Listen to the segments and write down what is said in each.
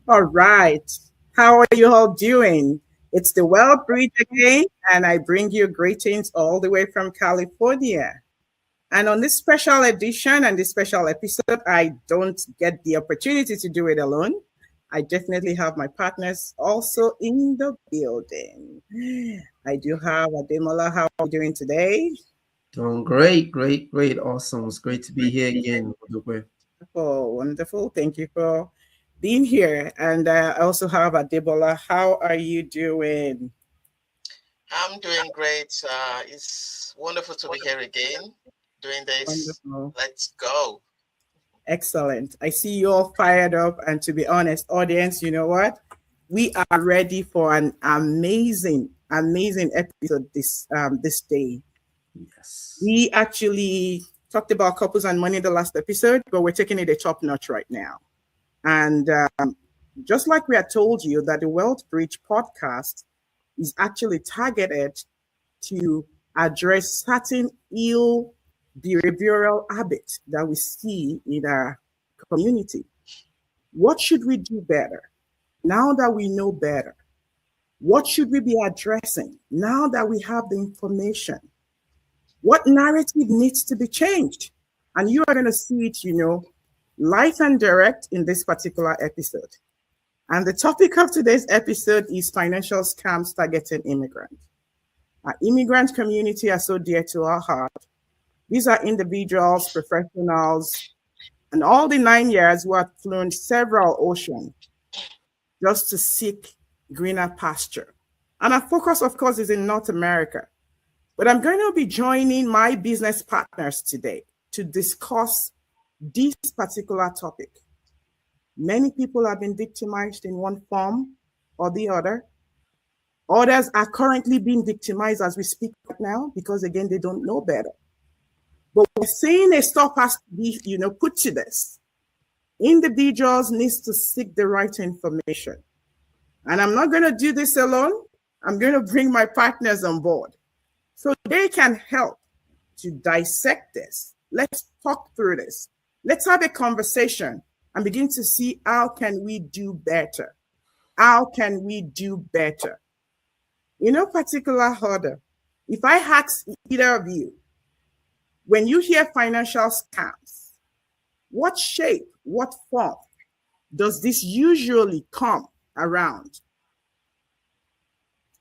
All right. How are you all doing? It's the Well Bridge again, and I bring you greetings all the way from California. And on this special edition and this special episode, I don't get the opportunity to do it alone. I definitely have my partners also in the building. I do have Ademola. How are you doing today? Doing great, great, great. Awesome. It's great to be here again. Odokwe. Oh, wonderful. Thank you for being here. And I also have Adebola. How are you doing? I'm doing great. It's wonderful to be here again doing this. Wonderful. Let's go. Excellent. I see you all fired up. And to be honest, audience, you know what? We are ready for an amazing, amazing episode this day. Yes. We actually talked about couples and money the last episode, but we're taking it a top notch right now. And just like we had told you that the Wealth Bridge podcast is actually targeted to address certain ill behavioral habits that we see in our community. What should we do better now that we know better? What should we be addressing now that we have the information? What narrative needs to be changed? And you are going to see it, light and direct in this particular episode. And the topic of today's episode is financial scams targeting immigrants. Our immigrant community are so dear to our heart. These are individuals, professionals, and all the 9 years who have flown several oceans just to seek greener pasture. And our focus, of course, is in North America. But I'm going to be joining my business partners today to discuss this particular topic. Many people have been victimized in one form or the other. Others are currently being victimized as we speak right now because, again, they don't know better. But we're saying a stop has to be, put to this. Individuals need to seek the right information. And I'm not going to do this alone. I'm going to bring my partners on board so they can help to dissect this. Let's talk through this. Let's have a conversation and begin to see how can we do better? How can we do better? In no particular order, if I ask either of you, when you hear financial scams, what shape, what form does this usually come around?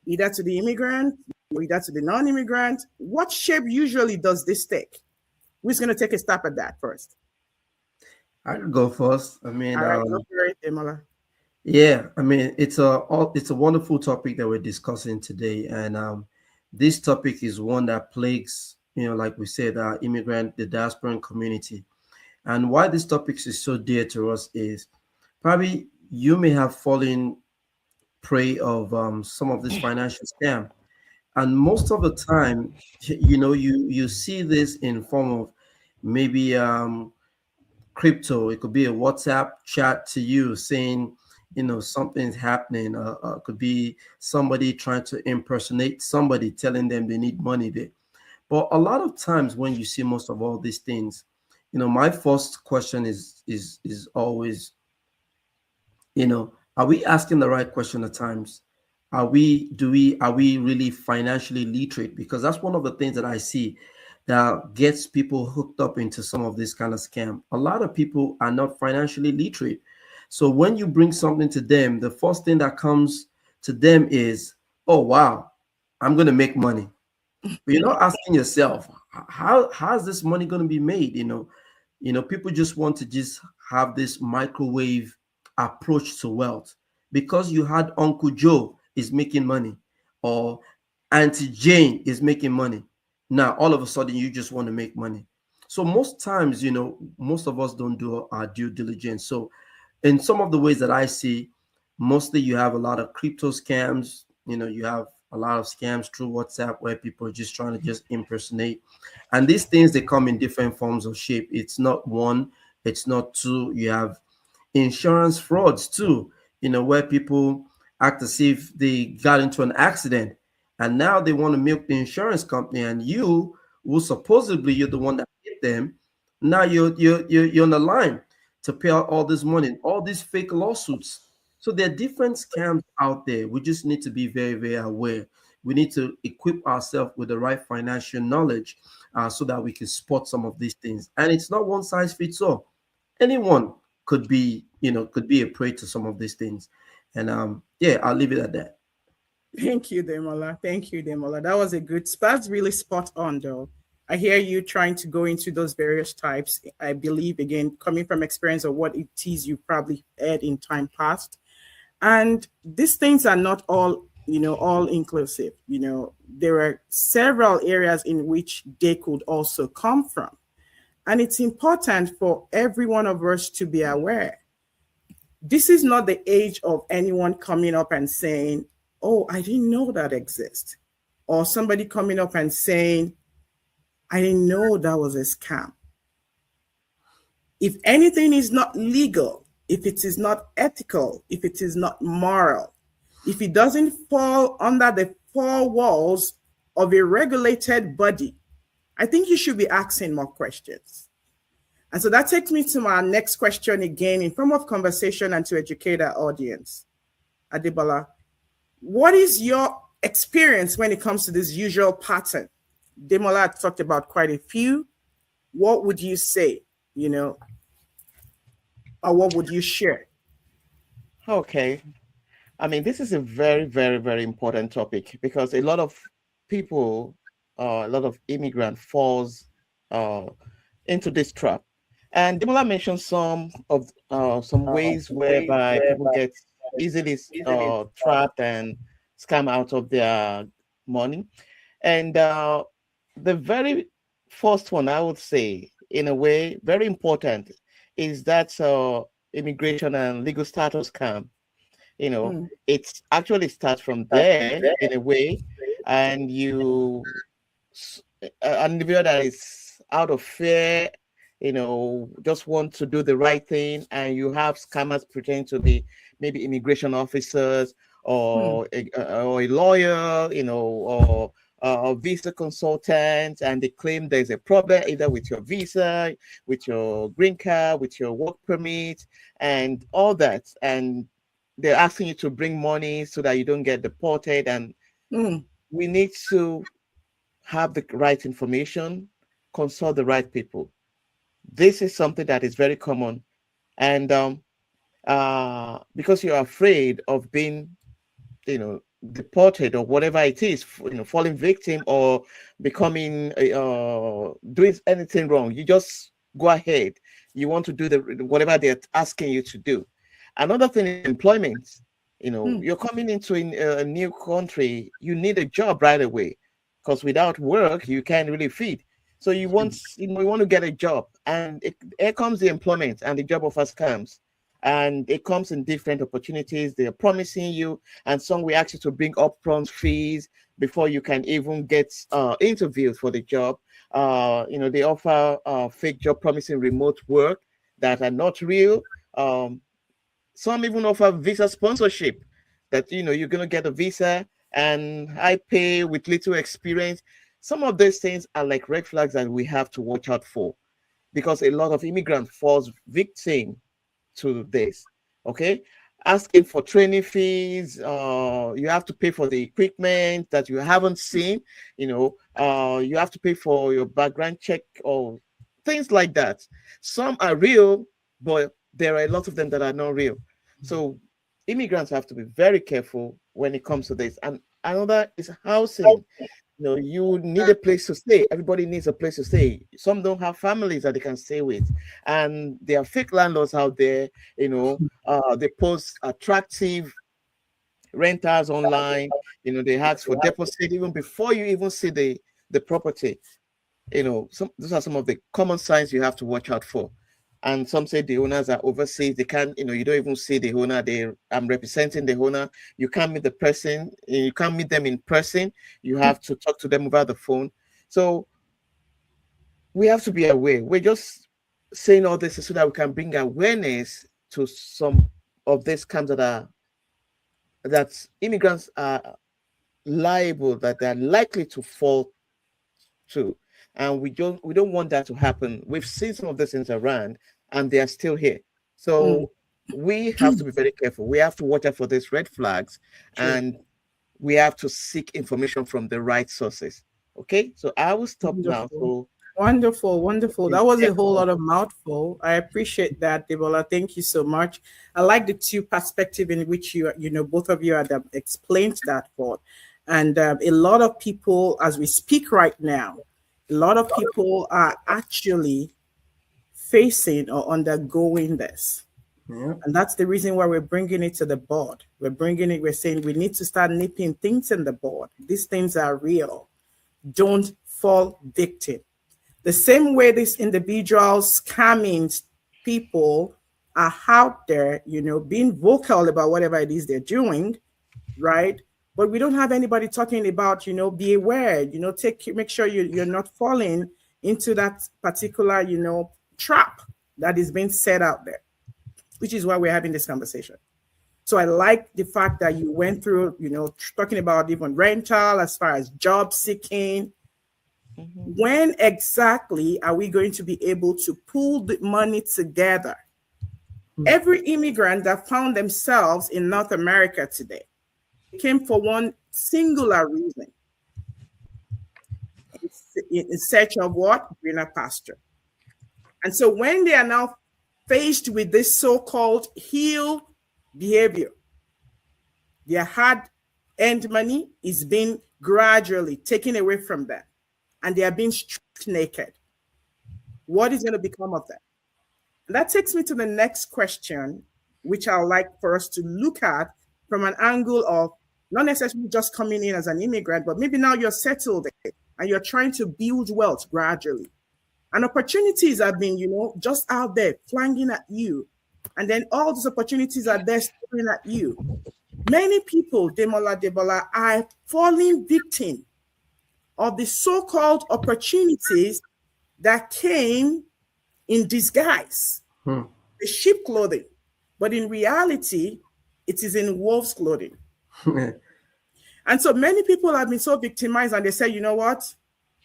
Either to the immigrant, or either to the non-immigrant. What shape usually does this take? Who's going to take a stab at that first? I could go first. I mean, All right, go for it, Imola. yeah. I mean, it's a wonderful topic that we're discussing today, and this topic is one that plagues, like we said, the diasporan community. And why this topic is so dear to us is probably you may have fallen prey of some of this financial scam, and most of the time, you see this in form of maybe crypto. It could be a WhatsApp chat to you saying, something's happening. Could be somebody trying to impersonate somebody, telling them they need money there. But a lot of times when you see most of all these things, my first question is always, are we asking the right question at times? Are we really financially literate? Because that's one of the things that I see that gets people hooked up into some of this kind of scam. A lot of people are not financially literate. So when you bring something to them, the first thing that comes to them is, oh wow, I'm going to make money. But you're not asking yourself, how's this money going to be made? People just want to just have this microwave approach to wealth because you had Uncle Joe is making money or Auntie Jane is making money. Now, all of a sudden, you just want to make money. So most times, most of us don't do our due diligence. So in some of the ways that I see, mostly you have a lot of crypto scams. You have a lot of scams through WhatsApp where people are just trying to just impersonate. And these things, they come in different forms of shape. It's not one, it's not two. You have insurance frauds too, where people act as if they got into an accident and now they want to milk the insurance company, and you, who supposedly you're the one that hit them, now you're on the line to pay out all this money, all these fake lawsuits. So there are different scams out there. We just need to be very, very aware. We need to equip ourselves with the right financial knowledge so that we can spot some of these things. And it's not one size fits all. Anyone could be, could be a prey to some of these things. And yeah, I'll leave it at that. Thank you, Demola. Thank you, Demola. That was a good, that's really spot on, though. I hear you trying to go into those various types. I believe, again, coming from experience of what it is you probably had in time past. And these things are not all, all inclusive. There are several areas in which they could also come from. And it's important for every one of us to be aware. This is not the age of anyone coming up and saying, oh, I didn't know that exists. Or somebody coming up and saying, I didn't know that was a scam. If anything is not legal, if it is not ethical, if it is not moral, if it doesn't fall under the four walls of a regulated body, I think you should be asking more questions. And so that takes me to my next question again in form of conversation and to educate our audience. Adebola, what is your experience when it comes to this usual pattern? Demola talked about quite a few. What would you say, or what would you share? Okay. I mean, this is a very, very, very important topic because a lot of people, a lot of immigrant falls into this trap. And Demola mentioned some ways whereby people get easily trapped and scam out of their money. And the very first one, I would say, in a way, very important, is that immigration and legal status scam. It actually starts from there in a way, and an individual that is out of fear, just want to do the right thing, and you have scammers pretending to be maybe immigration officers or a lawyer, or a visa consultant, and they claim there's a problem either with your visa, with your green card, with your work permit, and all that. And they're asking you to bring money so that you don't get deported. And we need to have the right information, consult the right people. This is something that is very common. And because you're afraid of being, deported or whatever it is, falling victim or becoming, doing anything wrong, you just go ahead. You want to do whatever they're asking you to do. Another thing is employment. You're coming into a new country, you need a job right away because without work, you can't really feed. So you want to get a job, and here comes the employment and the job offers comes. And it comes in different opportunities. They're promising you, and some will ask you to bring upfront fees before you can even get interviewed for the job. They offer fake job promising remote work that are not real. Some even offer visa sponsorship that, you're going to get a visa and high pay with little experience. Some of these things are like red flags that we have to watch out for because a lot of immigrants falls victim to this. Okay, asking for training fees, you have to pay for the equipment that you haven't seen, you have to pay for your background check or things like that. Some are real, but there are a lot of them that are not real. So immigrants have to be very careful when it comes to this. And another is housing. You need a place to stay. Everybody needs a place to stay. Some don't have families that they can stay with, and there are fake landlords out there. They post attractive renters online. They ask for deposit even before you even see the property. Those are some of the common signs you have to watch out for. And some say the owners are overseas. They can't, you don't even see the owner. I'm representing the owner. You can't meet the person. You can't meet them in person. You have to talk to them over the phone. So we have to be aware. We're just saying all this so that we can bring awareness to some of these scams that immigrants are liable, that they're likely to fall to. And we don't want that to happen. We've seen some of these things around, and they are still here. So we have to be very careful. We have to watch out for these red flags, and we have to seek information from the right sources. Okay, so I will stop now. So wonderful, wonderful. That was a whole lot of mouthful. I appreciate that, Debola. Thank you so much. I like the two perspective in which both of you had explained that for. And a lot of people, as we speak right now, a lot of people are actually facing or undergoing this. Yeah. And that's the reason why we're bringing it to the board. We're saying we need to start nipping things in the board. These things are real. Don't fall victim. The same way these individuals scamming people are out there, being vocal about whatever it is they're doing, right? But we don't have anybody talking about, be aware, make sure you're not falling into that particular, trap that is being set out there, which is why we're having this conversation. So I like the fact that you went through, talking about even rental as far as job seeking. When exactly are we going to be able to pull the money together? Every immigrant that found themselves in North America today came for one singular reason. In search of what? Greener pasture. And so when they are now faced with this so-called heel behavior, their hard-earned money is being gradually taken away from them, and they are being stripped naked. What is going to become of them? And that takes me to the next question, which I would like for us to look at from an angle of not necessarily just coming in as an immigrant, but maybe now you're settled and you're trying to build wealth gradually. And opportunities have been, just out there flanging at you. And then all those opportunities are there staring at you. Many people, Debola, are falling victim of the so-called opportunities that came in disguise, the sheep clothing. But in reality, it is in wolf's clothing. And so many people have been so victimized, and they say, you know what?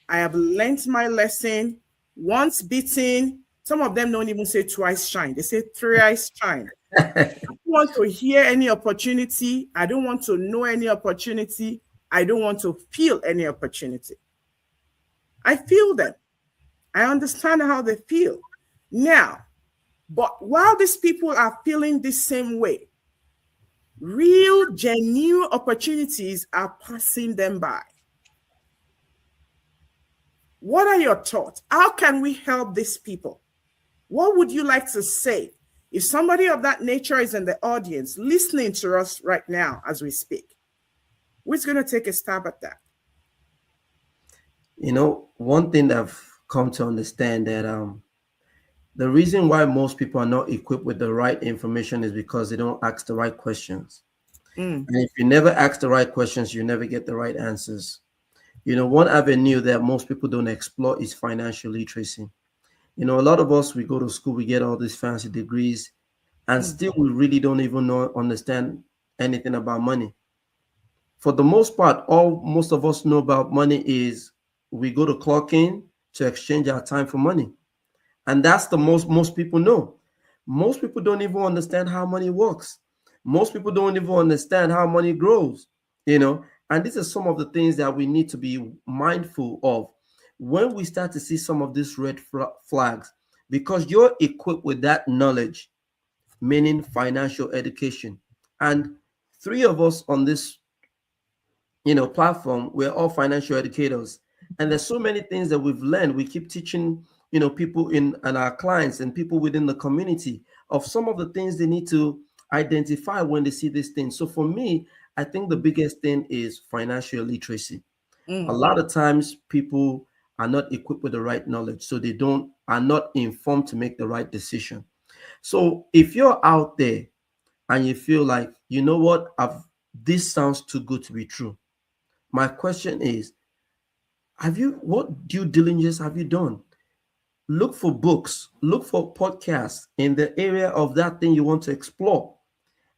I have learned my lesson. Once beaten, some of them don't even say twice shine. They say thrice shine. I don't want to hear any opportunity. I don't want to know any opportunity. I don't want to feel any opportunity. I feel them. I understand how they feel. Now, but while these people are feeling the same way, real, genuine opportunities are passing them by. What are your thoughts? How can we help these people? What would you like to say? If somebody of that nature is in the audience listening to us right now as we speak, who's going to take a stab at that? One thing that I've come to understand that the reason why most people are not equipped with the right information is because they don't ask the right questions. And if you never ask the right questions, you never get the right answers. One avenue that most people don't explore is financial literacy. A lot of us, we go to school, we get all these fancy degrees, and still we really don't even understand anything about money. For the most part, all most of us know about money is we go to clock in to exchange our time for money. And that's the most people know. Most people don't even understand how money works. Most people don't even understand how money grows, And these are some of the things that we need to be mindful of when we start to see some of these red flags, because you're equipped with that knowledge, meaning financial education. And three of us on this, platform, we're all financial educators. And there's so many things that we've learned. We keep teaching, people and our clients and people within the community of some of the things they need to identify when they see these things. So for me, I think the biggest thing is financial literacy. A lot of times people are not equipped with the right knowledge, so they are not informed to make the right decision. So if you're out there and you feel like, you know what, this sounds too good to be true, my question is, what due diligence have you done? Look for books, look for podcasts in the area of that thing you want to explore.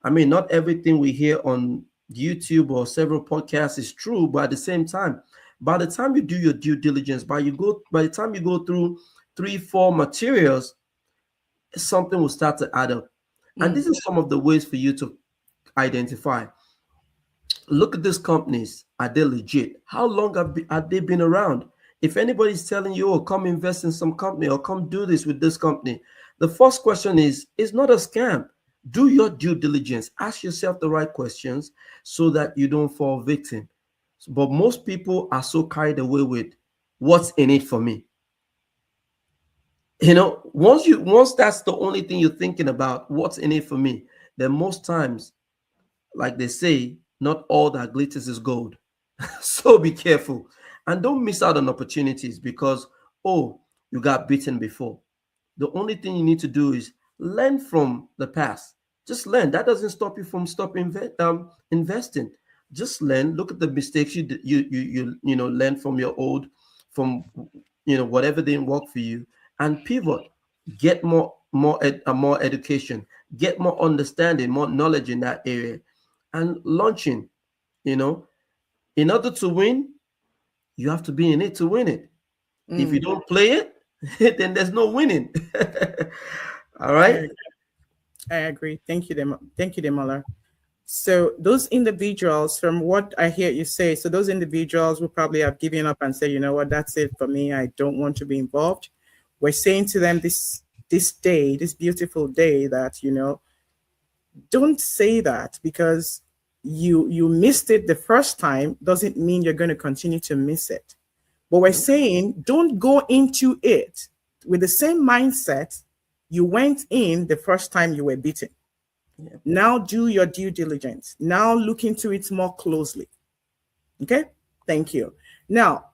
I mean, not everything we hear on YouTube or several podcasts is true, but at the same time, by the time you do your due diligence, by the time you go through 3-4 materials, something will start to add up. And this is some of the ways for you to identify. Look at these companies. Are they legit? How long have they been around? If anybody's telling you, oh, come invest in some company or come do this with this company, the first question is, it's not a scam. Do your due diligence. Ask yourself the right questions so that you don't fall victim. But most people are so carried away with what's in it for me. You know, once that's the only thing you're thinking about, what's in it for me, then most times, like they say, not all that glitters is gold. So be careful and don't miss out on opportunities because, oh, you got beaten before. The only thing you need to do is learn from the past. Just learn. That doesn't stop you from investing. Just learn. Look at the mistakes you learn from your old, from whatever didn't work for you, and pivot. Get more education. Get more understanding, more knowledge in that area, and launching. In order to win, you have to be in it to win it. If you don't play it, then there's no winning. All right. I agree. Thank you, Demola. So those individuals, from what I hear you say, so those individuals will probably have given up and said, you know what, that's it for me. I don't want to be involved. We're saying to them this day, this beautiful day, that, don't say that, because you missed it the first time doesn't mean you're going to continue to miss it. But we're saying don't go into it with the same mindset you went in the first time you were beaten. Yeah. Now do your due diligence. Now look into it more closely. Okay, thank you. Now,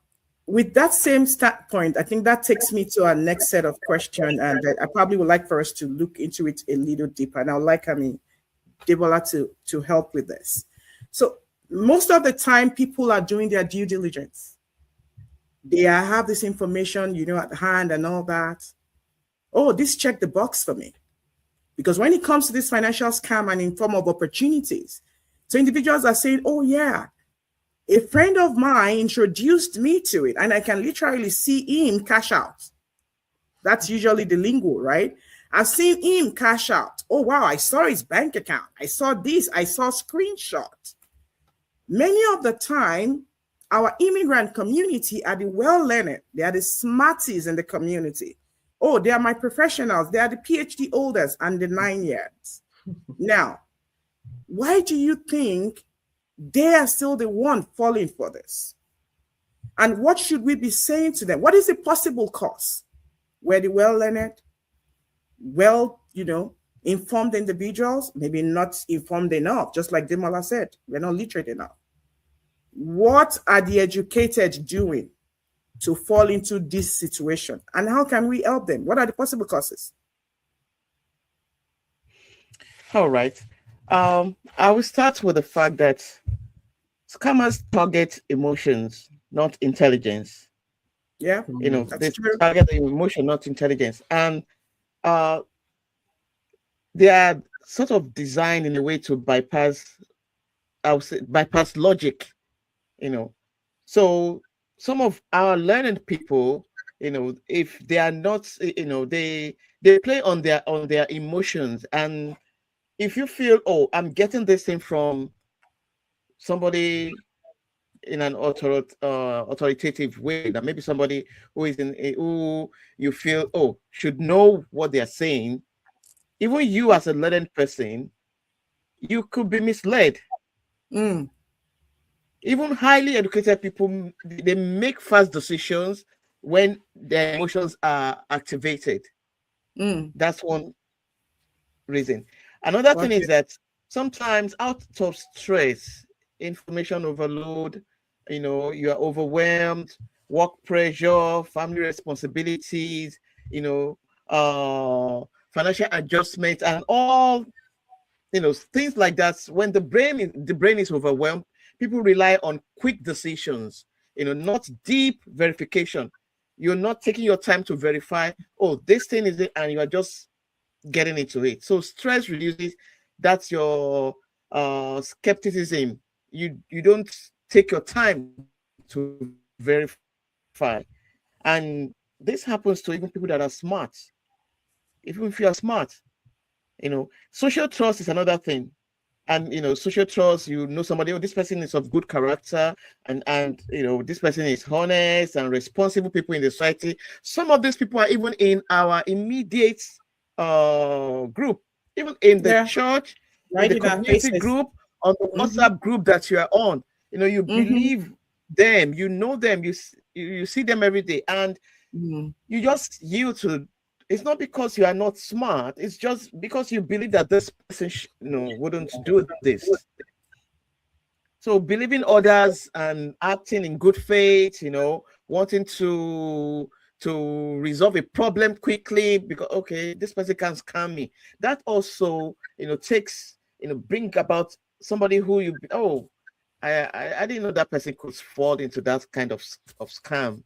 with that same standpoint, I think that takes me to our next set of questions, and I probably would like for us to look into it a little deeper. And I would like, Debola to help with this. So most of the time, people are doing their due diligence. They have this information, at hand and all that. Oh, this checked the box for me. Because when it comes to this financial scam and in form of opportunities, so individuals are saying, oh yeah, a friend of mine introduced me to it, and I can literally see him cash out. That's usually the lingo, right? I've seen him cash out. Oh, wow, I saw his bank account. I saw this. I saw screenshot. Many of the time, our immigrant community are the well-learned. They are the smarties in the community. Oh, they are my professionals. They are the PhD holders and the 9 years. Now, why do you think they are still the one falling for this? And what should we be saying to them? What is the possible cause? Were the well-learned, informed individuals, maybe not informed enough, just like Demola said, we're not literate enough. What are the educated doing to fall into this situation? And how can we help them? What are the possible causes? All right. I will start with the fact that scammers target emotions, not intelligence. Yeah, they target the emotion, not intelligence. And they are sort of designed in a way to bypass logic, So some of our learned people, if they are not, they play on their emotions. And if you feel, oh, I'm getting this thing from somebody in an authoritative way, that maybe somebody who is who you feel, oh, should know what they are saying, even you as a learned person, you could be misled. Even highly educated people, they make fast decisions when their emotions are activated. That's one reason. Another thing is that sometimes out of stress, information overload, you are overwhelmed, work pressure, family responsibilities, financial adjustments, and all, things like that. When the brain is overwhelmed, people rely on quick decisions, not deep verification. You're not taking your time to verify, oh, this thing is it, and you are just getting into it. So stress reduces. That's your skepticism. You don't take your time to verify. And this happens to even people that are smart. Even if you are smart, Social trust is another thing. And social trust, somebody, this person is of good character, and this person is honest and responsible people in the society. Some of these people are even in our immediate group, even in the church, right, in the community group, on the WhatsApp group that you are on. You believe them, you know them, you see them every day, and you just yield to. It's not because you are not smart. It's just because you believe that this person, wouldn't do this. So believing others and acting in good faith, wanting to resolve a problem quickly because, okay, this person can scam me. That also, takes, bring about somebody who I didn't know that person could fall into that kind of scam.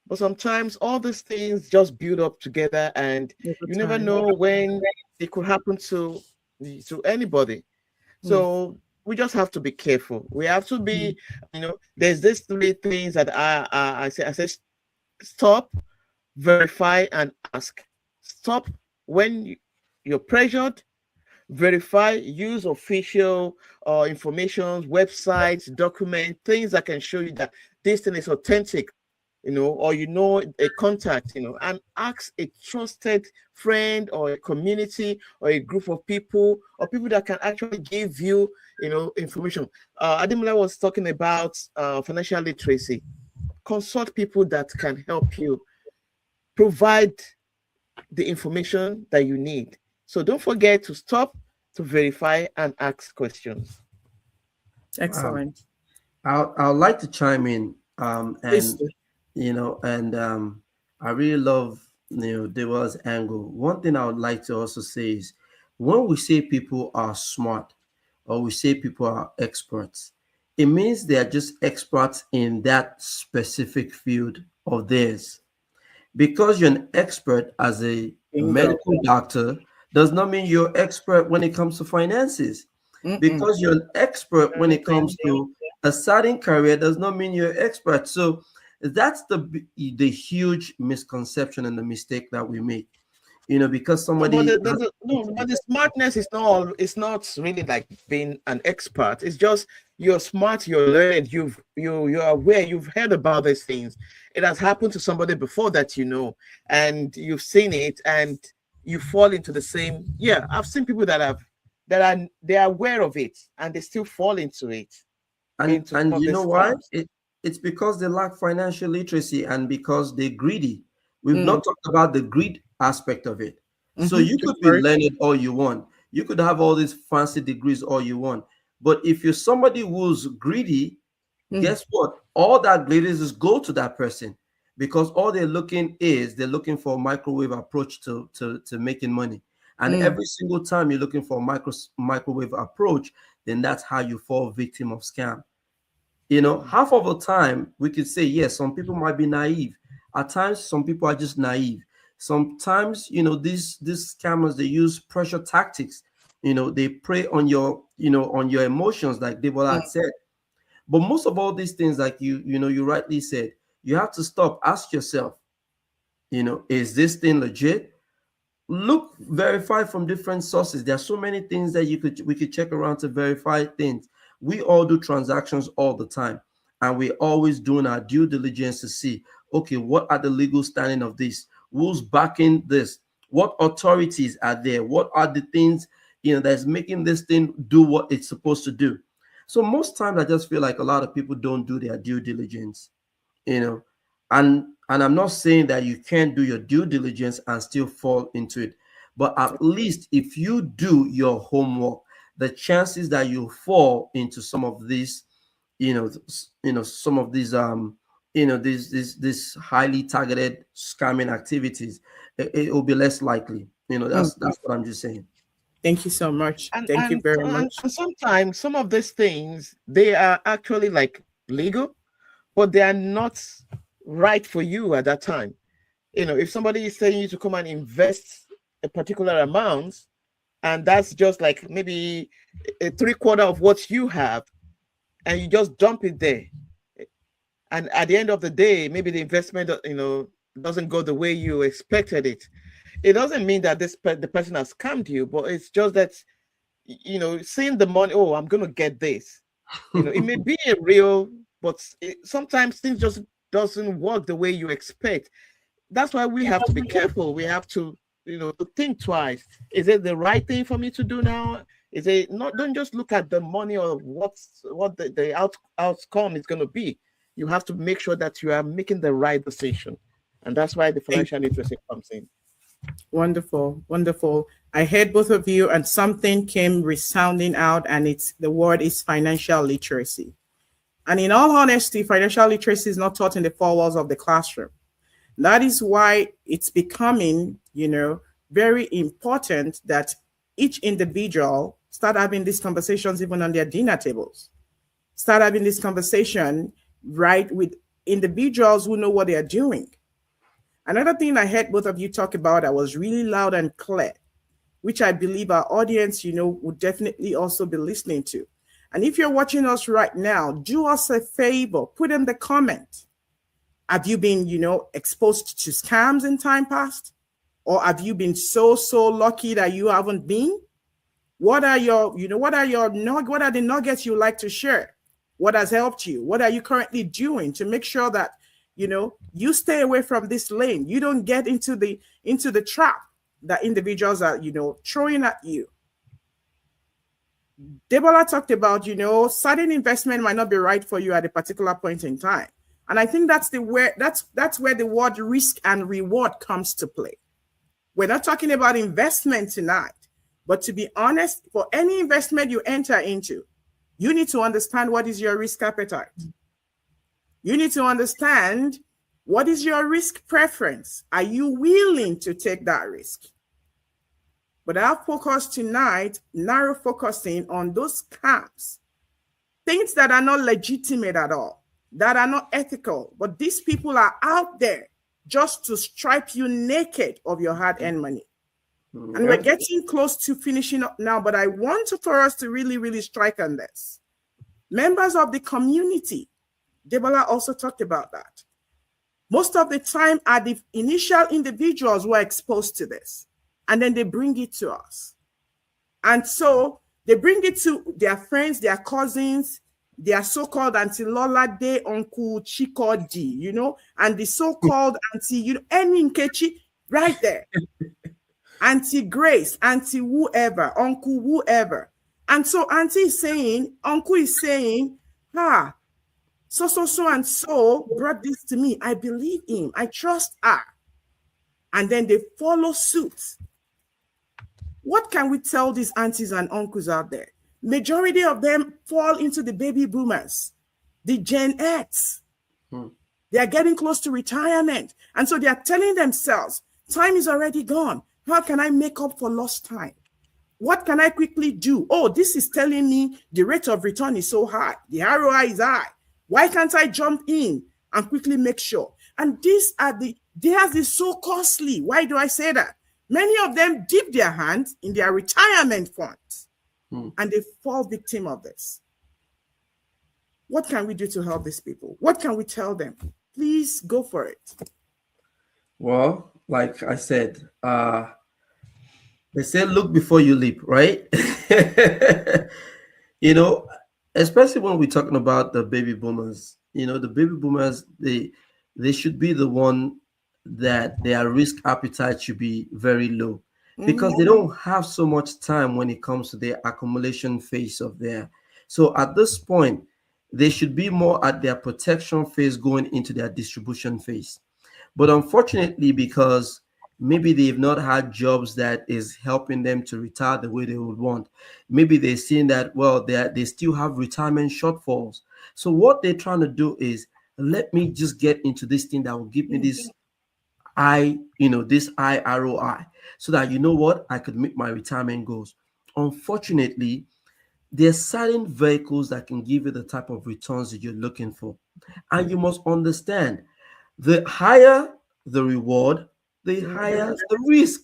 But sometimes all these things just build up together, and you never know when it could happen to anybody. So we just have to be careful. We have to be, there's these three things that I say stop, verify, and ask. Stop when you're pressured. Verify, use official information, websites, document, things that can show you that this thing is authentic, or a contact, and ask a trusted friend or a community or a group of people or people that can actually give you, information. Adimula was talking about financial literacy. Consult people that can help you provide the information that you need. So don't forget to stop, to verify, and ask questions. Excellent. I'd like to chime in, and I really love Dewa's angle. One thing I would like to also say is, when we say people are smart or we say people are experts, it means they are just experts in that specific field of theirs. Because you're an expert as a medical doctor does not mean you're expert when it comes to finances. Because you're an expert when it comes to a certain career does not mean you're expert. So that's the huge misconception and the mistake that we make. Because somebody but the smartness is not really like being an expert. It's just you're smart, you're learned, you're aware, you've heard about these things. It has happened to somebody before that and you've seen it, and you fall into the same. Yeah, I've seen people they're aware of it and they still fall into it. And you know why? It's because they lack financial literacy and because they're greedy. We've not talked about the greed aspect of it. So you could be learning all you want. You could have all these fancy degrees all you want. But if you're somebody who's greedy, guess what? All that glitters is go to that person, because all they're looking for a microwave approach to making money. And every single time you're looking for a microwave approach, then that's how you fall victim of scam. Half of the time we could say, yes, some people might be naive. At times, some people are just naive. Sometimes, these scammers, they use pressure tactics. They prey on your emotions, like Debola had said. But most of all these things, like you rightly said, you have to stop, ask yourself, is this thing legit? Look, verify from different sources. There are so many things that we could check around to verify things. We all do transactions all the time, and we're always doing our due diligence to see, okay, what are the legal standing of this? Who's backing this? What authorities are there? What are the things that's making this thing do what it's supposed to do? So most times I just feel like a lot of people don't do their due diligence, and I'm not saying that you can't do your due diligence and still fall into it, but at least if you do your homework, the chances that you fall into some of these, some of these this highly targeted scamming activities, it will be less likely. That's what I'm just saying. Thank you so much. Thank you very much. And sometimes some of these things, they are actually like legal, but they are not right for you at that time. If somebody is telling you to come and invest a particular amount, and that's just like maybe a 3/4 of what you have, and you just dump it there, and at the end of the day, maybe the investment doesn't go the way you expected it. it doesn't mean that the person has scammed you, but it's just that, you know, seeing the money, oh, I'm going to get this. You know, it may be a real, but sometimes things just doesn't work the way you expect. That's why we have to be careful. We have to, you know, to think twice. Is it the right thing for me to do now? Is it not? Don't just look at the money or what the outcome is going to be. You have to make sure that you are making the right decision, and that's why the financial literacy comes in. Wonderful, wonderful. I heard both of you, and something came resounding out, and the word is financial literacy. And in all honesty, financial literacy is not taught in the four walls of the classroom. That is why it's becoming, you know, very important that each individual start having these conversations even on their dinner tables. Start having this conversation, right, with individuals who know what they are doing. Another thing I heard both of you talk about that was really loud and clear, which I believe our audience, you know, would definitely also be listening to. And if you're watching us right now, do us a favor, put in the comment. Have you been, you know, exposed to scams in time past? Or have you been so lucky that you haven't been? What are your, you know, what are the nuggets you like to share? What has helped you? What are you currently doing to make sure that, you know, you stay away from this lane? You don't get into the trap that individuals are, you know, throwing at you. Deborah talked about, you know, certain investment might not be right for you at a particular point in time. And I think that's where the word risk and reward comes to play. We're not talking about investment tonight, but to be honest, for any investment you enter into, you need to understand what is your risk appetite. You need to understand what is your risk preference. Are you willing to take that risk? But our focus tonight, narrow focusing on those scams, things that are not legitimate at all, that are not ethical, but these people are out there just to strip you naked of your hard-earned money. Mm-hmm. And we're getting close to finishing up now, but I want for us to really, really strike on this. Members of the community, Deborah also talked about that. Most of the time are the initial individuals who are exposed to this, and then they bring it to us. And so they bring it to their friends, their cousins, their so-called Auntie Lola De, Uncle Chikodi, you know, and the so-called Auntie, you know, Eni Nkechi, right there. Auntie Grace, Auntie whoever, Uncle whoever. And so Auntie is saying, Uncle is saying, so and so brought this to me. I believe him. I trust her. And then they follow suit. What can we tell these aunties and uncles out there? Majority of them fall into the baby boomers, the Gen X. They are getting close to retirement. And so they are telling themselves, time is already gone. How can I make up for lost time? What can I quickly do? Oh, this is telling me the rate of return is so high. The ROI is high. Why can't I jump in and quickly make sure? And theirs is so costly. Why do I say that? Many of them dip their hands in their retirement funds and they fall victim of this. What can we do to help these people? What can we tell them? Please go for it. Well, like I said, they say look before you leap, right? You know, especially when we're talking about the baby boomers, you know, the baby boomers, they should be the one that their risk appetite should be very low because they don't have so much time when it comes to their accumulation phase of their. So at this point, they should be more at their protection phase going into their distribution phase. But unfortunately, because maybe they've not had jobs that is helping them to retire the way they would want. Maybe they're seeing that, well, they still have retirement shortfalls. So what they're trying to do is, let me just get into this thing that will give me this this high ROI so that, you know what, I could meet my retirement goals. Unfortunately, there's certain vehicles that can give you the type of returns that you're looking for. And you must understand, the higher the reward, the higher the risk.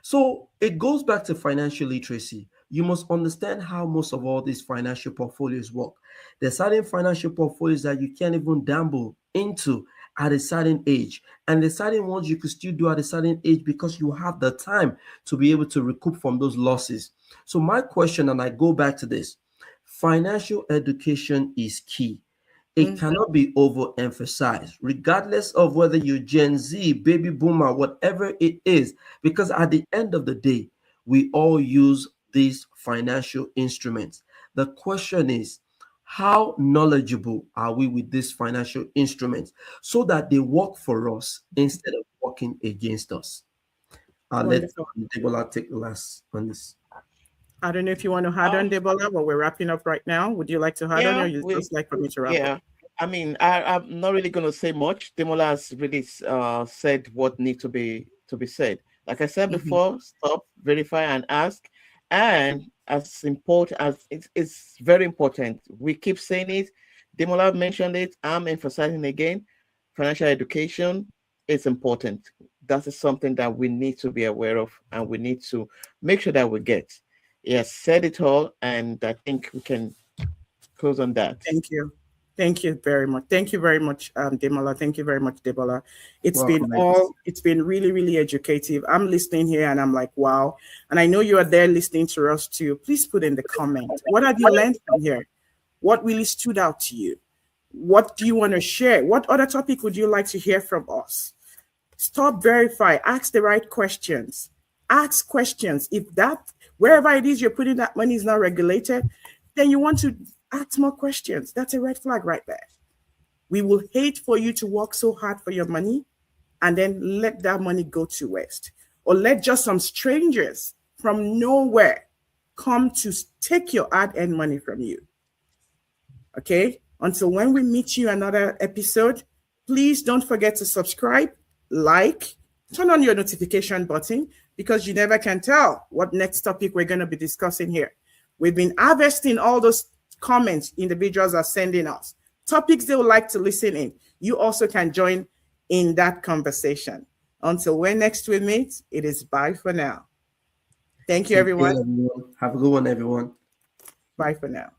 So it goes back to financial literacy. You must understand how most of all these financial portfolios work. There's certain financial portfolios that you can't even dabble into at a certain age. And the certain ones you could still do at a certain age because you have the time to be able to recoup from those losses. So my question, and I go back to this, financial education is key. It cannot be overemphasized, regardless of whether you're Gen Z, baby boomer, whatever it is, because at the end of the day, we all use these financial instruments. The question is, how knowledgeable are we with these financial instruments so that they work for us instead of working against us? I'll let Debola take the last on this. I don't know if you want to add on, Debola, but we're wrapping up right now. Would you like to add on, or you just like for me to wrap up? I mean, I'm not really going to say much. Demola has really said what needs to be said. Like I said before, stop, verify, and ask. And as important as it's very important, we keep saying it. Demola mentioned it. I'm emphasizing again. Financial education is important. That is something that we need to be aware of, and we need to make sure that we get. Yes, said it all, and I think we can close on that. Thank you. Thank you very much. Thank you very much, Demola. Thank you very much, Debola. It's been really, really educative. I'm listening here and I'm like, wow. And I know you are there listening to us too. Please put in the comment. What have you learned from here? What really stood out to you? What do you want to share? What other topic would you like to hear from us? Stop, verify, ask the right questions. Ask questions. If that, wherever it is you're putting that money is not regulated, then you want to ask more questions. That's a red flag right there. We will hate for you to work so hard for your money and then let that money go to waste, or let just some strangers from nowhere come to take your hard-earned money from you. Okay? Until when we meet you another episode, please don't forget to subscribe, like, turn on your notification button, because you never can tell what next topic we're going to be discussing here. We've been harvesting all those comments individuals are sending us, topics they would like to listen in. You also can join in that conversation. Until when next we meet, it is bye for now. Thank you, everyone. Have a good one, everyone. Bye for now.